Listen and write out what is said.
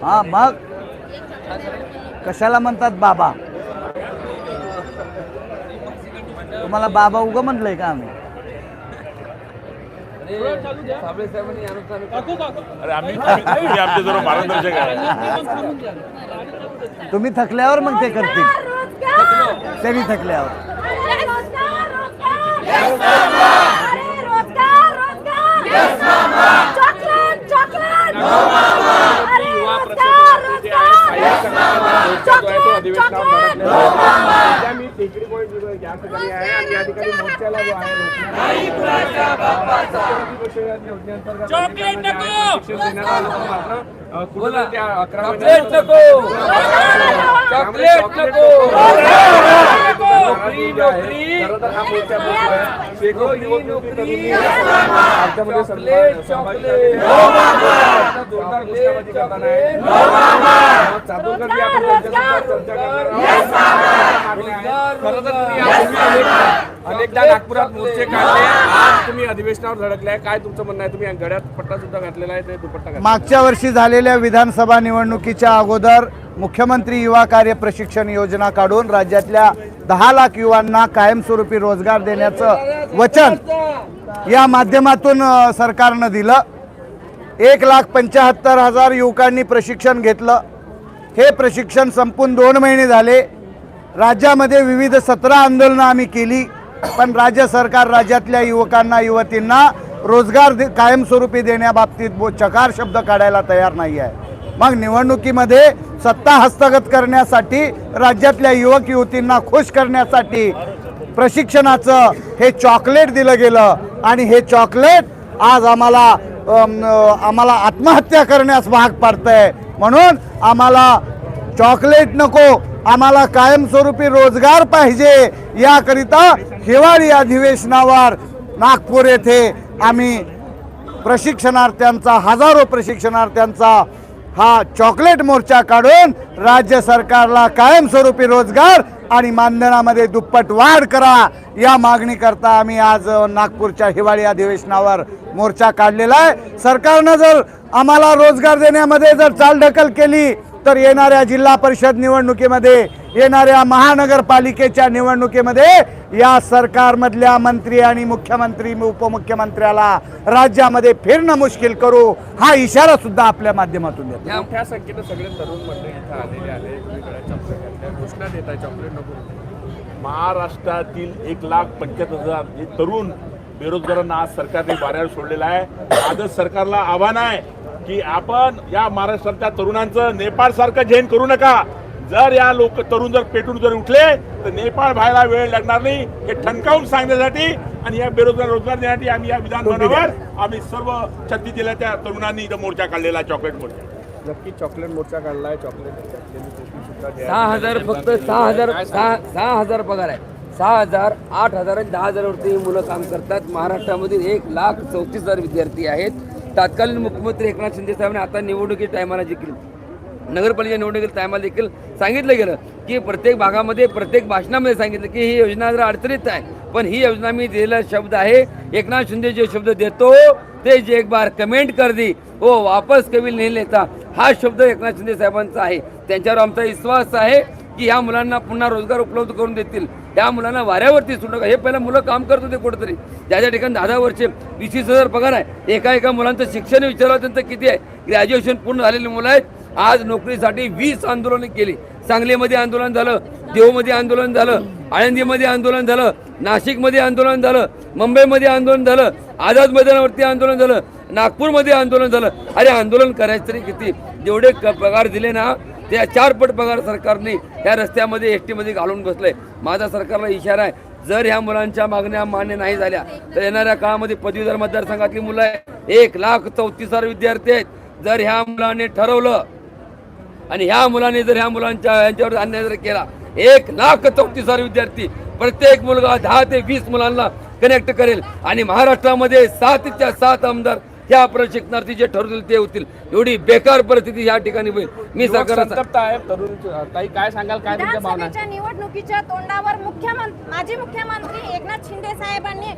हा मग कशाला म्हणतात बाबा? तुम्हाला बाबा उगा म्हटलंय का आम्ही? तुम्ही थकल्यावर मग ते करतील, त्यांनी थकल्यावर. अनेकदा नागपुरात मोर्चे काढले, आज तुम्ही अधिवेशनावर धडकलाय, काय तुमचं म्हणणं आहे? तुम्ही गळ्यात पट्टा सुद्धा घातलेला आहे, ते दुपट्टा घातला. मागच्या वर्षी झालेल्या विधानसभा निवडणुकीच्या अगोदर मुख्यमंत्री युवा कार्य प्रशिक्षण योजना काढून राज्यातल्या 10 लाख युवांना कायमस्वरूपी रोजगार देण्याचं वचन या माध्यमातून सरकारनं दिलं. 1,75,000 युवकांनी प्रशिक्षण घेतलं. हे प्रशिक्षण संपून 2 महिने झाले. राज्यामध्ये विविध 17 आंदोलनं आम्ही केली, पण राज्य सरकार राज्यातल्या युवकांना युवतींना रोजगार कायमस्वरूपी देण्याबाबतीत चकार शब्द काढायला तयार नाही आहे. मग निवडणुकीमध्ये सत्ता हस्तगत करण्यासाठी, राज्यातल्या युवक युवतींना खुश करण्यासाठी प्रशिक्षणाचं हे चॉकलेट दिलं गेलं आणि हे चॉकलेट आज आम्हाला आत्महत्या करण्यास भाग पाडतंय. म्हणून आम्हाला चॉकलेट नको, आम्हाला कायमस्वरूपी रोजगार पाहिजे. याकरिता हिवाळी अधिवेशनावर नागपूर येथे आम्ही प्रशिक्षणार्थ्यांचा, हजारो प्रशिक्षणार्थ्यांचा हा चॉकलेट मोर्चा काढून राज्य सरकारला कायमस्वरूपी रोजगार आणि मानधनामध्ये दुप्पट वाढ करा या मागणीकरता आम्ही आज नागपूरच्या हिवाळी अधिवेशनावर मोर्चा काढलेला आहे. सरकारनं जर आम्हाला रोजगार देण्यामध्ये जर चालढकल केली तर येणाऱ्या जिल्हा परिषद निवडणुकीमध्ये, येणाऱ्या महानगरपालिकेच्या निवडणुकीमध्ये या सरकारमधल्या मंत्री आणि मुख्यमंत्री उपमुख्यमंत्र्याला राज्यामध्ये फिरणं मुश्किल करू हा इशारा सुद्धा आपल्या माध्यमातून देतो. मोठ्या संख्येनं सगळे तरुण मंडळी इथं आलेले आहे. घोषणा देत आहे चॉकलेट नको. महाराष्ट्रातील 1,75,000 हे तरुण बेरोजगारांना आज सरकारने वाऱ्यावर सोडलेला आहे. आजच सरकारला आव्हान आहे की आपण या महाराष्ट्रातल्या तरुणांचं नेपाळ सारखं जैन करू नका. जर या तरुण जर पेटून जर उठले तर नेपाळ व्हायला वेळ लागणार नाही, हे ठणकावून सांगण्यासाठी आणि या बेरोजगार रोजगार देण्यासाठी आम्ही या विधानभवनावर आम्ही सर्व 36 जिल्ह्याच्या तरुणांनी इथं मोर्चा काढलेला, चॉकलेट मोर्चा. नक्की चॉकलेट मोर्चा काढलाय. चॉकलेट 6,000 फक्त 6,000 पगार आहे. 6,000, 8,000 आणि 10,000 वरती मुलं काम करतात. महाराष्ट्रामधील 1,34,000 विद्यार्थी आहेत. तत्कालीन मुख्यमंत्री एकनाथ शिंदे साहेबांनी आता निवडणुकी टायमाला देखील, नगरपालिका निवडणुकीच्या टायमाला देखील सांगितलं गेलं की प्रत्येक भागामध्ये, प्रत्येक भाषणामध्ये सांगितलं की ही योजना जरा अडचणीत आहे, पण ही योजना मी दिलेला शब्द आहे. एकनाथ शिंदे जे शब्द देतो ते जे एक बार कमेंट कर दी वो वापस कभी नहीं लेता, हा शब्द एकनाथ शिंदे साहेबांचा आहे. त्यांच्यावर आमचा विश्वास आहे की ह्या मुलांना पुन्हा रोजगार उपलब्ध करून देतील. त्या मुलांना वाऱ्यावरती सोडू नका. हे पहिला मुलं काम करत होते कुठेतरी, ज्या ठिकाणी 10 वर्षे 20,000 पगार आहे. एका मुलांचं शिक्षण विचारावं त्यांचं किती आहे. ग्रॅज्युएशन पूर्ण झालेली मुलं आहेत. आज नोकरीसाठी 20 आंदोलनं केली. सांगलीमध्ये आंदोलन झालं, देवमध्ये आंदोलन झालं, आळंदीमध्ये आंदोलन झालं, नाशिकमध्ये आंदोलन झालं, मुंबईमध्ये आंदोलन झालं, आझाद मैदानावरती आंदोलन झालं, नागपूरमध्ये आंदोलन झालं. अरे आंदोलन करायचं तरी किती? जेवढे पगार दिले ना त्या 4 पट पगार सरकारने या रस्त्यामध्ये एसटी मध्ये घालून बसलंय. माझा सरकारला इशारा आहे, जर ह्या मुलांच्या मागण्या मान्य नाही झाल्या तर येणाऱ्या काळामध्ये पदवीधर मतदारसंघातली मुलं आहे 1,34,000 विद्यार्थी आहेत. जर ह्या मुलांनी ठरवलं आणि ह्या मुलांनी जर ह्या मुलांच्या यांच्यावर अन्याय जर केला, 1,34,000 विद्यार्थी, प्रत्येक मुलगा 10 ते 20 मुलांना कनेक्ट करेल आणि महाराष्ट्रामध्ये 7च्या 7 आमदार ह्या प्रशिक्षणार्थी जे ठरवतील ते होतील. एवढी बेकार परिस्थिती या ठिकाणी होईल. मी सरकारला आहे तरुण ताई काय सांगाल, काय तुमच्या भावना? निवडणुकीच्या तोंडावर माजी मुख्यमंत्री एकनाथ शिंदे साहेबांनी